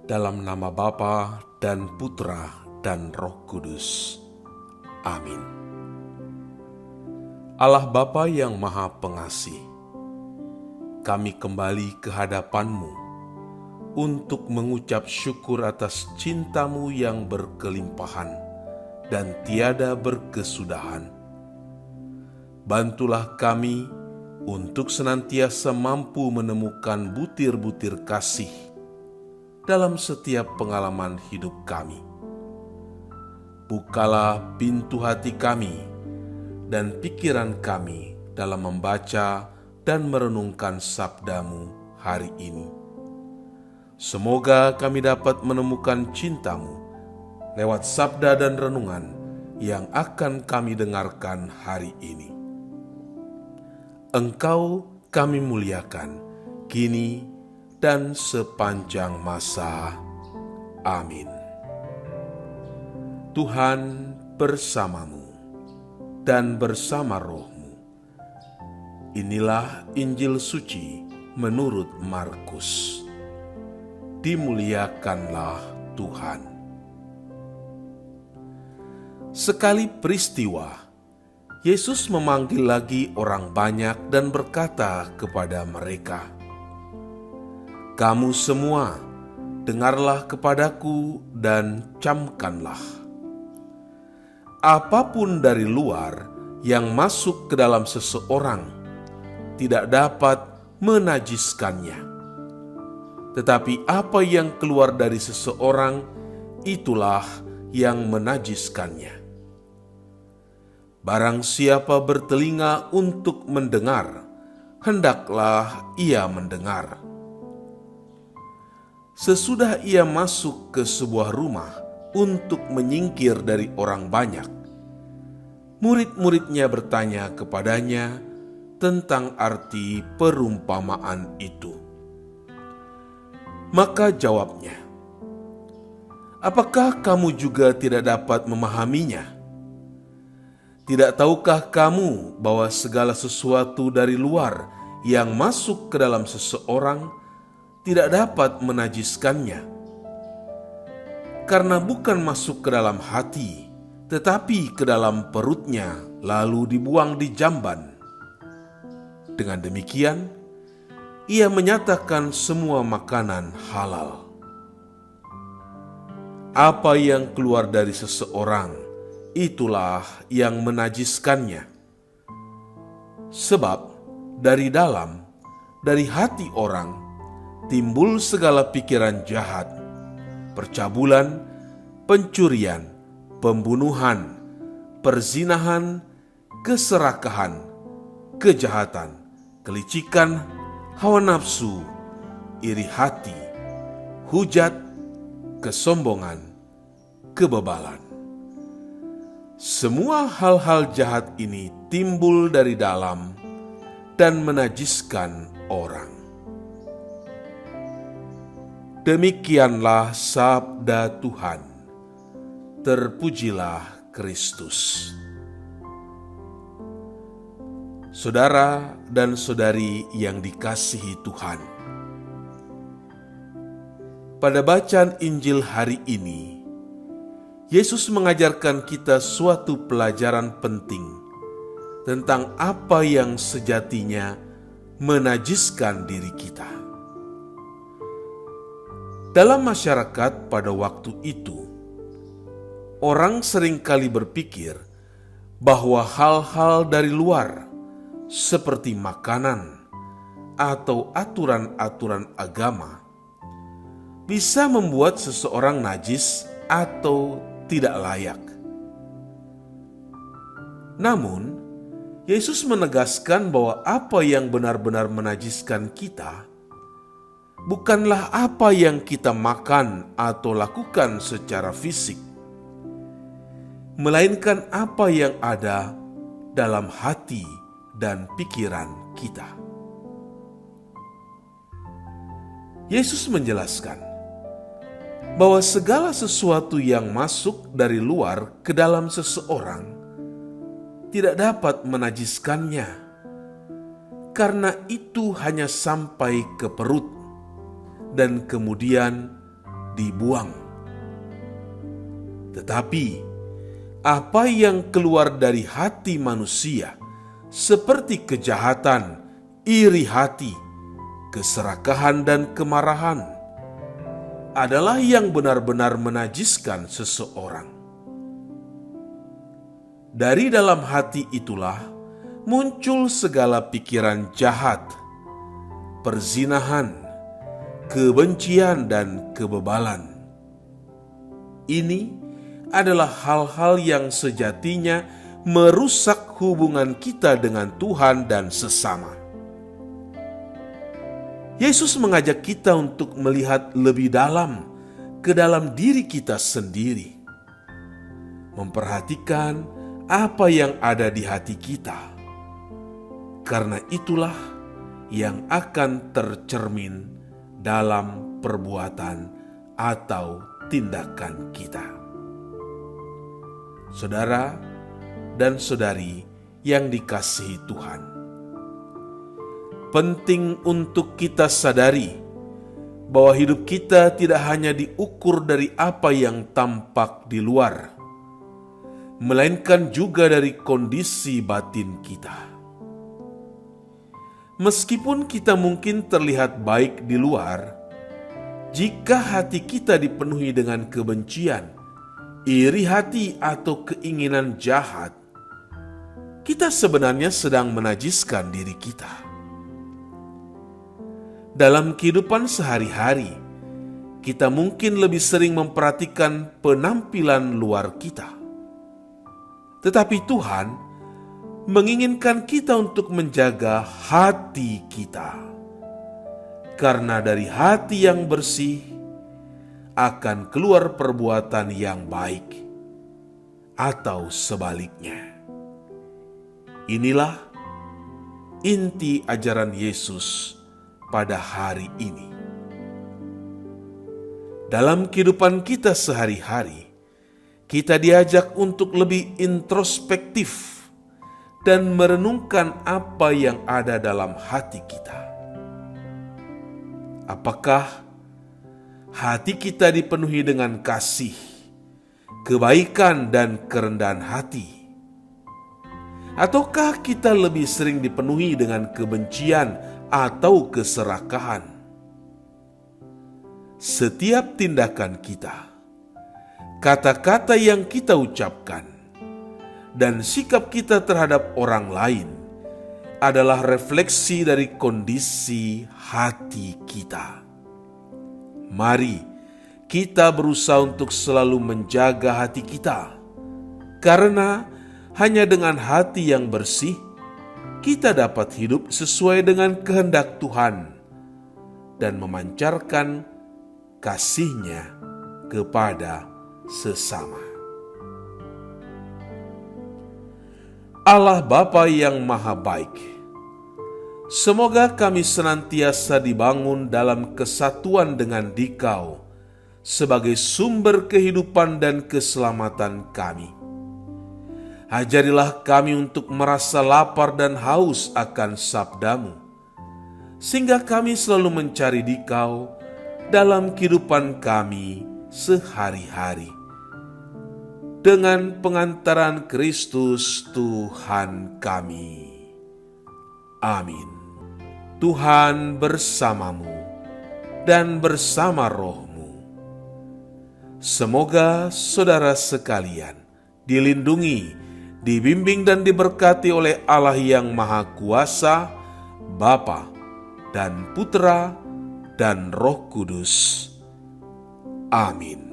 Dalam nama Bapa dan Putra dan Roh Kudus. Amin. Allah Bapa yang Maha Pengasih, kami kembali ke hadapan-Mu untuk mengucap syukur atas cinta-Mu yang berkelimpahan dan tiada berkesudahan. Bantulah kami untuk senantiasa mampu menemukan butir-butir kasih dalam setiap pengalaman hidup kami. Bukalah pintu hati kami dan pikiran kami dalam membaca dan merenungkan sabda-Mu hari ini. Semoga kami dapat menemukan cinta-Mu lewat sabda dan renungan yang akan kami dengarkan hari ini. Engkau kami muliakan, kini dan sepanjang masa. Amin. Tuhan bersamamu dan bersama rohmu. Inilah Injil suci menurut Markus. Dimuliakanlah Tuhan. Sekali peristiwa, Yesus memanggil lagi orang banyak dan berkata kepada mereka, "Kamu semua, dengarlah kepadaku dan camkanlah. Apapun dari luar yang masuk ke dalam seseorang tidak dapat menajiskannya. Tetapi apa yang keluar dari seseorang, itulah yang menajiskannya. Barang siapa bertelinga untuk mendengar, hendaklah ia mendengar." Sesudah ia masuk ke sebuah rumah untuk menyingkir dari orang banyak, murid-muridnya bertanya kepadanya tentang arti perumpamaan itu. Maka jawabnya, "Apakah kamu juga tidak dapat memahaminya? Tidak tahukah kamu bahwa segala sesuatu dari luar yang masuk ke dalam seseorang tidak dapat menajiskannya? Karena bukan masuk ke dalam hati, tetapi ke dalam perutnya, lalu dibuang di jamban. Dengan demikian, ia menyatakan semua makanan halal. Apa yang keluar dari seseorang, itulah yang menajiskannya. Sebab dari dalam, dari hati orang, timbul segala pikiran jahat, percabulan, pencurian, pembunuhan, perzinahan, keserakahan, kejahatan, kelicikan, hawa nafsu, iri hati, hujat, kesombongan, kebebalan. Semua hal-hal jahat ini timbul dari dalam dan menajiskan orang." Demikianlah sabda Tuhan. Terpujilah Kristus. Saudara dan saudari yang dikasihi Tuhan, pada bacaan Injil hari ini, Yesus mengajarkan kita suatu pelajaran penting tentang apa yang sejatinya menajiskan diri kita. Dalam masyarakat pada waktu itu, orang seringkali berpikir bahwa hal-hal dari luar seperti makanan atau aturan-aturan agama bisa membuat seseorang najis atau tidak layak. Namun, Yesus menegaskan bahwa apa yang benar-benar menajiskan kita bukanlah apa yang kita makan atau lakukan secara fisik, melainkan apa yang ada dalam hati dan pikiran kita. Yesus menjelaskan bahwa segala sesuatu yang masuk dari luar ke dalam seseorang tidak dapat menajiskannya, karena itu hanya sampai ke perut dan kemudian dibuang. Tetapi apa yang keluar dari hati manusia, seperti kejahatan, iri hati, keserakahan, dan kemarahan, adalah yang benar-benar menajiskan seseorang. Dari dalam hati itulah muncul segala pikiran jahat, perzinahan, kebencian, dan kebebalan. Ini adalah hal-hal yang sejatinya merusak hubungan kita dengan Tuhan dan sesama. Yesus mengajak kita untuk melihat lebih dalam ke dalam diri kita sendiri, memperhatikan apa yang ada di hati kita, karena itulah yang akan tercermin dalam perbuatan atau tindakan kita. Saudara dan saudari yang dikasihi Tuhan, penting untuk kita sadari bahwa hidup kita tidak hanya diukur dari apa yang tampak di luar, melainkan juga dari kondisi batin kita. Meskipun kita mungkin terlihat baik di luar, jika hati kita dipenuhi dengan kebencian, iri hati, atau keinginan jahat, kita sebenarnya sedang menajiskan diri kita. Dalam kehidupan sehari-hari, kita mungkin lebih sering memperhatikan penampilan luar kita. Tetapi Tuhan menginginkan kita untuk menjaga hati kita. Karena dari hati yang bersih akan keluar perbuatan yang baik, atau sebaliknya. Inilah inti ajaran Yesus pada hari ini. Dalam kehidupan kita sehari-hari, kita diajak untuk lebih introspektif dan merenungkan apa yang ada dalam hati kita. Apakah hati kita dipenuhi dengan kasih, kebaikan, dan kerendahan hati? Ataukah kita lebih sering dipenuhi dengan kebencian atau keserakahan? Setiap tindakan kita, kata-kata yang kita ucapkan, dan sikap kita terhadap orang lain adalah refleksi dari kondisi hati kita. Mari kita berusaha untuk selalu menjaga hati kita, karena hanya dengan hati yang bersih kita dapat hidup sesuai dengan kehendak Tuhan dan memancarkan kasih-Nya kepada sesama. Allah Bapa yang Maha Baik, semoga kami senantiasa dibangun dalam kesatuan dengan Dikau sebagai sumber kehidupan dan keselamatan kami. Ajarilah kami untuk merasa lapar dan haus akan sabda-Mu, sehingga kami selalu mencari Dikau dalam kehidupan kami sehari-hari. Dengan pengantaran Kristus Tuhan kami. Amin. Tuhan bersamamu dan bersama rohmu. Semoga saudara sekalian dilindungi, dibimbing, dan diberkati oleh Allah yang Maha Kuasa, Bapa dan Putra dan Roh Kudus. Amin.